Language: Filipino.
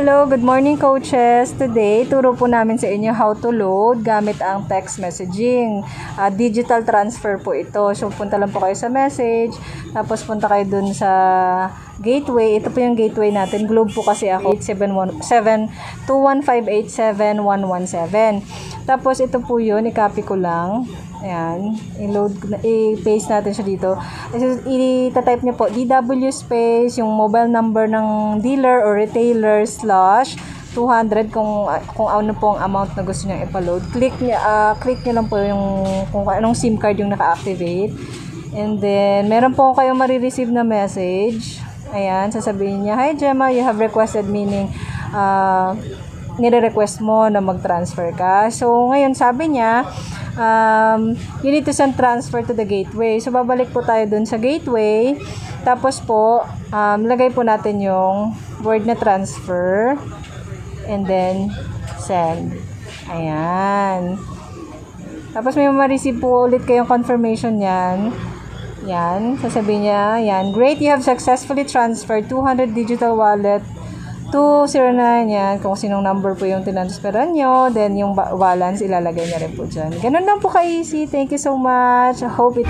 Hello, good morning coaches. Today, turo po namin sa inyo how to load gamit ang text messaging. Digital transfer po ito. So, punta lang po kayo sa message. Tapos, punta kayo dun sa gateway. Ito po yung gateway natin. Globe po kasi ako. 871-215-87117. Tapos, ito po yun. I-copy ko lang. Ayan. I-paste natin siya dito. I-type nyo po DW space, yung mobile number ng dealer or retailer / 200 kung ano pong amount na gusto niyo i-load. Click nyo lang po yung kung anong SIM card yung naka-activate. And then, meron po kayong marireceive na message. Ayan, sasabihin niya, "Hi Gemma, you have requested," meaning, nire-request mo na mag-transfer ka. So, ngayon sabi niya, you need to send transfer to the gateway. So, babalik po tayo dun sa gateway. Tapos po, lagay po natin yung word na transfer. And then, send. Ayan. Tapos, may ma-receive po ulit kayong confirmation yan. Yan. Sasabihin niya, yan. Great, you have successfully transferred 200 digital wallet 209, yan, kung sinong number po yung tinransferan nyo, then yung balance ilalagay niya rin po dyan. Ganun lang po ka-easy. Thank you so much. I hope it